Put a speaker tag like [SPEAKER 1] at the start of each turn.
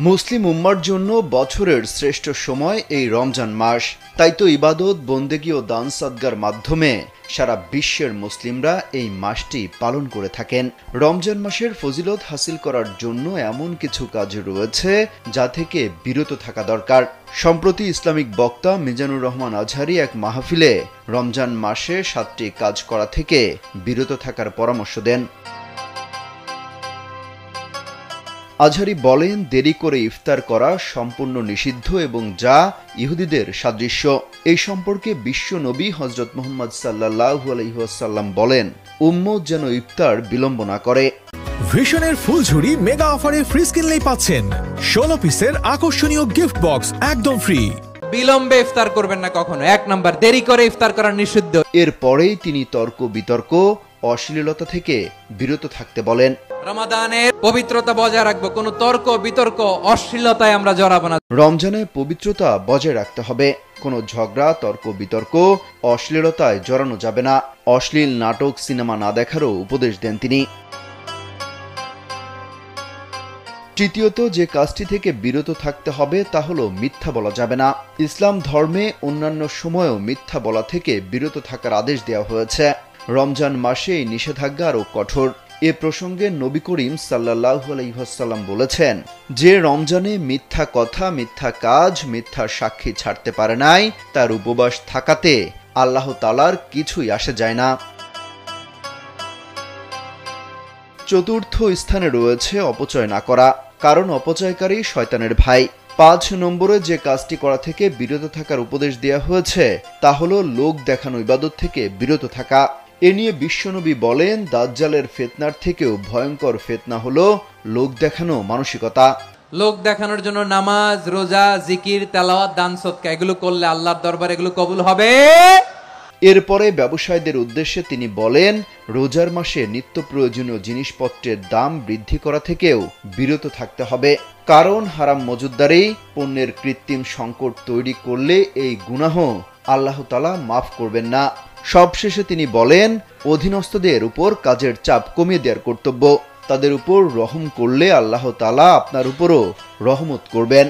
[SPEAKER 1] মুসলিম উম্মার জন্য বছরের শ্রেষ্ঠ সময় এই রমজান মাস। তাই তো ইবাদত, বন্দেগী ও দান সদকার মাধ্যমে সারা বিশ্বের মুসলিমরা এই মাসটি পালন করে থাকেন। রমজান মাসের ফজিলত হাসিল করার জন্য এমন কিছু কাজ রয়েছে যা থেকে বিরত থাকা দরকার। সম্প্রতি ইসলামিক বক্তা মিজানুর রহমান আজহারী এক মাহফিলে রমজান মাসে 7টি কাজ করা থেকে বিরত থাকার পরামর্শ দেন। আজহারী বলেন, দেরি করে ইফতার করা সম্পূর্ণ নিষিদ্ধ এবং যা ইহুদিদের সাদৃশ্য। এই সম্পর্কে বিশ্ব নবী হযরত মুহাম্মদ সাল্লাল্লাহু আলাইহি ওয়াসাল্লাম বলেন, উম্মত যেন ইফতার বিলম্ব না করে।
[SPEAKER 2] ভিশনের ফুলঝুরি মেগা অফারে ফ্রিজ কিনলেই পাচ্ছেন 16 পিসের আকর্ষণীয় গিফট বক্স একদম ফ্রি।
[SPEAKER 3] বিলম্বে ইফতার করবেন না কখনো। 1 নাম্বার, দেরি করে ইফতার করা নিষিদ্ধ।
[SPEAKER 1] এরপরেই তিনি তর্ক বিতর্ক, অশ্লীলতা থেকে বিরত থাকতে বলেন।
[SPEAKER 3] রমাদানের পবিত্রতা বজায় রাখবো, কোনো তর্ক বিতর্ক, অশ্লীলতায় আমরা জড়াবো না।
[SPEAKER 1] রমজানে পবিত্রতা বজায় রাখতে হবে, কোনো ঝগড়া, তর্ক বিতর্ক, অশ্লীলতায় জড়ানো যাবে না। অশ্লীল নাটক, সিনেমা না দেখারও উপদেশ দেন তিনি। তৃতীয়ত, যে কাজটি থেকে বিরত থাকতে হবে তা হলো মিথ্যা বলা যাবে না। ইসলাম ধর্মে অন্যান্য সময়েও মিথ্যা বলা থেকে বিরত থাকার আদেশ দেওয়া হয়েছে। রমজান মাসে এই নিষেধাজ্ঞা আরও কঠোর। এ প্রসঙ্গে নবী করিম সাল্লাল্লাহু আলাইহি ওয়াসাল্লাম বলেছেন, যে রমজানে মিথ্যা কথা, মিথ্যা কাজ, মিথ্যা সাক্ষী ছাড়তে পারে নাই, তার উপবাস থাকাতে আল্লাহ তাআলার কিছুই আসে যায় না। চতুর্থ স্থানে রয়েছে অপচয় না করা, কারণ অপচয়কারী শয়তানের ভাই। 5 নম্বরে যে কাজটি করা থেকে বিরত থাকার উপদেশ দেওয়া হয়েছে তা হলো লোক দেখানো ইবাদত থেকে বিরত থাকা। এ নিয়ে বিশ্বনবী বলেন, দাজ্জালের ফিতনার থেকেও ভয়ঙ্কর ফিতনা হলো লোক দেখানো মানসিকতা।
[SPEAKER 3] লোক দেখানোর জন্য নামাজ, রোজা, জিকির, তেলাওয়াত, দান সদকা এগুলো করলে আল্লাহর দরবারে এগুলো কবুল হবে।
[SPEAKER 1] এরপরে ব্যবসায়ীদের উদ্দেশ্যে তিনি বলেন, রোজার মাসে নিত্য প্রয়োজনীয় জিনিসপত্রের দাম বৃদ্ধি করা থেকেও বিরত থাকতে হবে, কারণ হারাম মজুতদারেই পণ্যের কৃত্রিম সংকট তৈরি করলে এই গুনাহ আল্লাহ তাআলা মাফ করবেন না। সবশেষে তিনি বলেন, অধীনস্থদের উপর কাজের চাপ কমিয়ে দেওয়ার কর্তব্য। তাদের উপর রহম করলে আল্লাহ তাআলা আপনার উপরও রহমত করবেন।